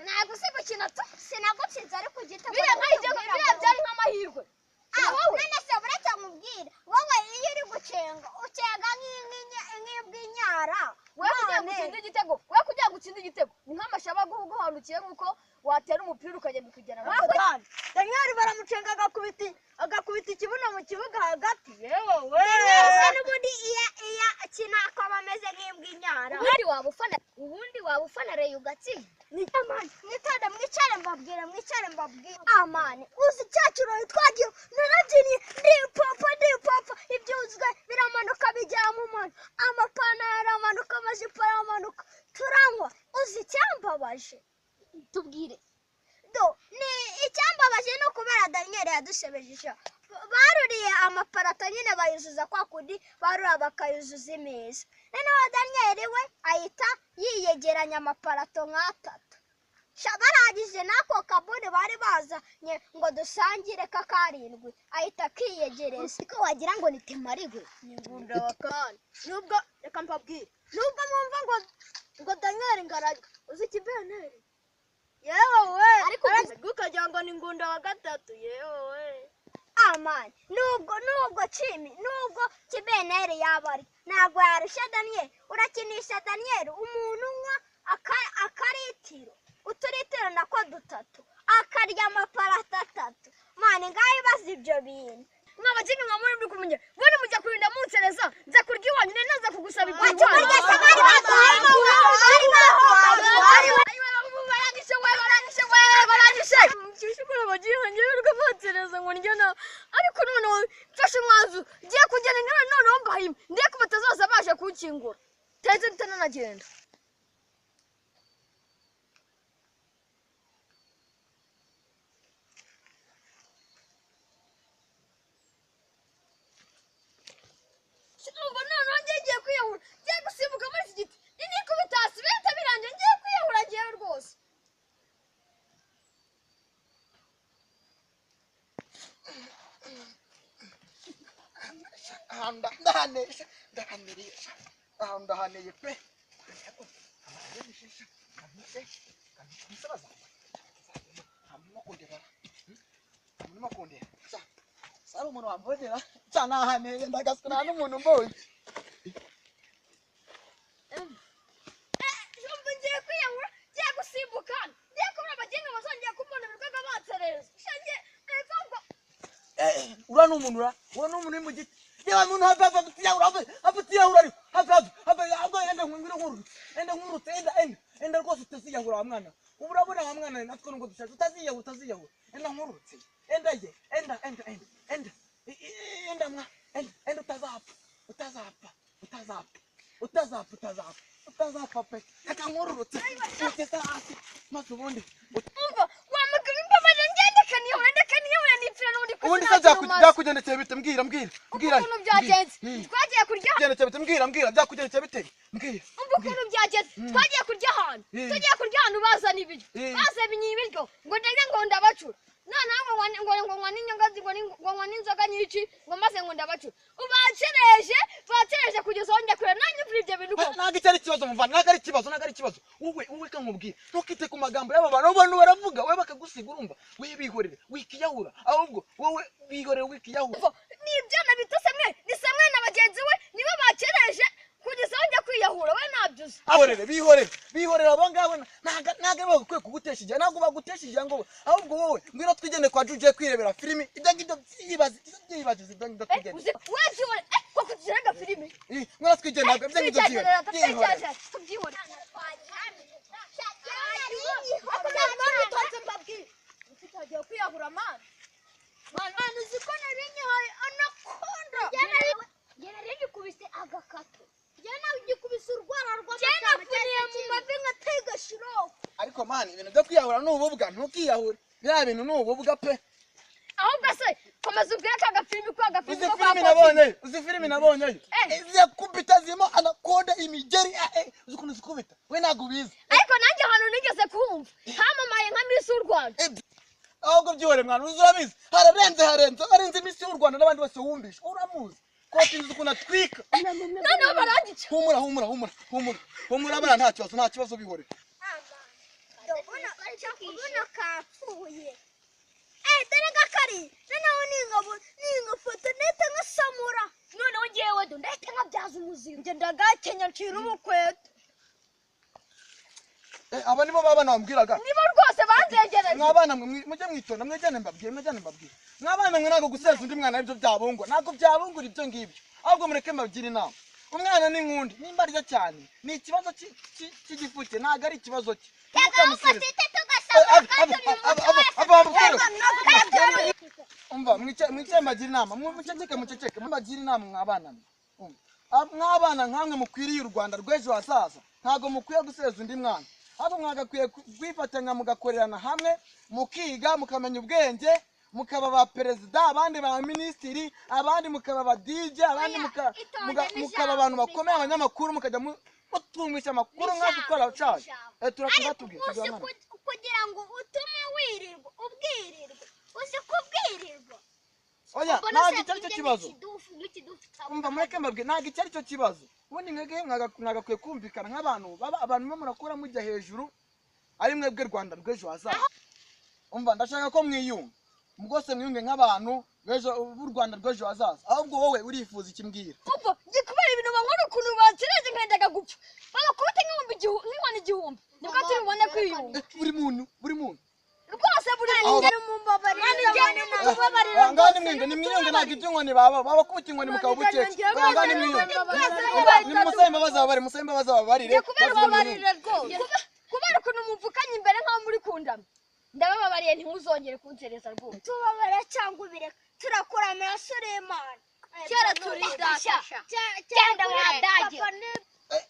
ntabwo se gukina tu sinagutsinze ariko ugita biriya byari nk'amahirwe none se buretse mubwira wowe iyo uri gucenga ucenga nk'ibwinyara we kugira ngo utsinde igitego ni nk'amashaba guhanukiye nk'uko watera umupira ukagenda ukugera mu kandi Daniel baramucenga agakubita ikibuno mu kibuga hagati yewe n'ubundi iya akina akaba ameze nk'ibwinyara ubundi waba ufana Reyo ugatsinda mwicare mbabwira amani uzi cyacuro twagiye narabyiniye ndipapa ibyuzwe biramanuka bijya mu mano amapantaro aramanuka amajipo aramanuka turanywa uzi icyambabaje tubwire ni icyambabaje no kubera Daniel yadushebeje baruriye amaparato nyine bayuzuza kwa kundi barura bakayuzuza imeza noneho Daniel we ahita yiyegeranya amaparato nk'atatu barangije n'ako kabone bari bazanye ngo dusangire kakarindwi ahita akiyegereza ko wagira ngo ni temarigwe ni ngunda wakana nubwo reka mbabwire nubwo mwumva ngo Daniel ngaraga uzi kibeneri yewe ariko ukagira ngo ni ngunda wa gatatu yewe amani nubwo kibeneri yabari ntabwo yarusha Daniel urakinisha Daniel umuntu unywa akaritiro uturitiro nako dutatu akarya amaparato atatu mani ngaho ibaza ibyo bintu mwabajinga nka muri kumenya bone mujya kurinda munsereza nza kurya iwanyu naza kugusaba ibyo ariko noneho mfashe umwanzu ngiye kugenda noneho mbahima ndiye ko batazaza baje kunkingura teze bitananagenda noneho ngiye kwiyahura ngiye gusimbuka muri iki giti niko bitasi bihita birangiye ngiye kwiyahura ngewe rwose ndahaneye pe sari umuntu wambonera cyane ahaneye ndagasukana n'umuntu mbonye ngiye kwiyahura ngiye gusimbuka ngiye kubura abagenga bazongera kumbona birukaga bansereza ura n'umuntu uri mu giti yewe muntu hava kutiyahura enda nkurutse enda rwose utaziyahura wa mwana ubu urabona wa mwana natwe nubwo dushaje utaziyahura enda nkurutse enda utazapfa pe reka nkururutse ugeze hasi maze ubundi wamagana imbabazi ndekaniyeho nipfira n'ubundi ubundi se byakugendekeye bite mbwira ukuntu byagenze twagiye kurya byakugendekeye bite mbwira ukuntu byagenze twagiye kurya ahantu bazana ibiryo bazanye ibiryo ngo ndege ngo ndabacura noneho ngo nywa n'inyongazi ngo nywa n'inzoga nyinshi ngo maze ngo ndabacura bacereje kugeza aho njya kureba nanjye mvura ibyo bintu ntabwo icyo ari ikibazo muvana ntabwo ari ikibazo wowe kankubwira ntukite ku magambo y'aba bantu baravuga wowe bakagusiga urumva we bihorere wikiyahura ahubwo wowe bihorere wikiyahura nibyo nabitose mwe ni samwe na bagenzi we nibo bacereje kugeza aho njya kwiyahura we nabyuze bihorere abo ngabo ntabwo bagukwiye kugutesha igihe ntabwo bagutesha igihe ngo ahubwo wowe ngwino twigende kwa Juju kwirebera filimi ibyo ngibyo byibagize ibyo ngibyo twigende ko kugiraga filimi ngwino twigende ibyo ngibyo tubyihore utagiye kwiyahura amana uziko narinye hari anakonda nari kubise agakato nawe ugikubise urwara rw'amakara mu mavi ngatega shiro ariko mani ibintu byo kwiyahura ni ububwa ntukiyahure bya bintu ni ububwa pe ahubwo se komeza ubwire ka gafilimi ko agafilimi uzi filimi nabonye izi kubita zimo anakonda imigeri uzi ukuntu zikubita we ntabwo ubizi ariko nanjye ahantu nigeze kumva hamamaye nka Miss y'u Rwanda ahubwo byihore mwana urabizi harenze Miss y'u Rwanda n'abandi bose wumvisha uramuzi koti inzu ukuntu atwika noneho barangica humura bana nta kibazo bihore ubuno kapfuye dore gakari noneho ningafoto ndetse nkasamura noneho ngewe ndetse nkabyaza umuzingo nge ndagakenya ncira ubukweto aba nibo babana bambwiraga nibo rwose banzegereje mwabana mujye mwitonda mwejyane mbabwire mwabana mwe ntago guseza undi mwana aribyo byabungwa ntago byabungura ibyo ngibyo ahubwo mureke mbabwire inama umwana ni nkundi nimba arya cyane ni ikibazo cy'igifuke ntago ari ikibazo cye umva mwicaye mbagira inama muceceke mbagira inama mwabana mwabana nkamwe mukwiriye u Rwanda rw'ejo hazaza ntago mukwiye guseza undi mwana ahubwo mwagakwiye kwifatanya mugakorerana hamwe mukiga mukamenya ubwenge mukaba ba perezida abandi ba minisitiri abandi mukaba ba DJ abandi mukaba abantu bakomeye abanyamakuru mukajya mutumisha amakuru nk'aho ukora cyane turakuba tubwira kugira ngo utume wirirwa ubwirirwa uzi kubwirirwa oya ntabwo icyo ari cyo kibazo umva mureke mbabwire ntabwo icyo ari cyo kibazo ubundi mwebwe mwagakwiye kumvikana nk'abantu abantu mwe murakora mujya hejuru ari mwebwe Rwanda rw'ejo hazaza umva ndashaka ko mwiyunga mugose mwiyunge nk'abantu b'u Rwanda rw'ejo hazaza ahubwo wowe urifuza iki mbwira umva gikubera ibintu bangora ukuntu batsireze nkendaga gupfa bagakubita nk'inkwani igihumbi nibwo turi bubone kwiyunga buri muntu rwose buri ngani mwenge nimwiyunge ntabwo iby'inkoni babakubita inkoni mukaba bukeke ngani mwiyunge nimusembe bazababarire kubera ukuntu muvukanye imbere nk'aho muri kundama ndabababariye ntimuzongere kunsereza rwose tubabara cyangwa ubireka turakuramira Sulemana kera turi data cyenda wadage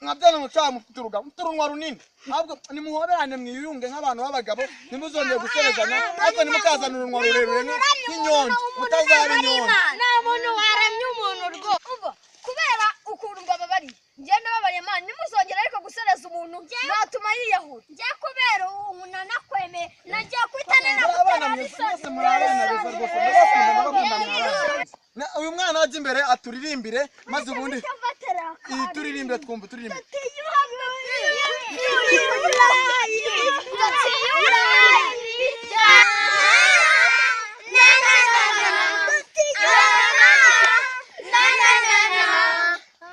mwabyana mucaha mufite urunwa runini ahubwo nimuhoberane mwiyunge nk'abantu b'abagabo ntimuzongere guserezanya ariko nimukazana urunwa rurerure nk'inyonzi mutazaba inyonzi nta muntu waramye umuntu rwose kubera ukuntu mbababariye ngenda babariye mana nimuzongere ariko gusereza umuntu natuma yiyahura njye kubera umuntu anakwemeye nagiye kwitana na uyu mwana ajya imbere aturirimbire maze ubundi turirimbire twumva turirimbire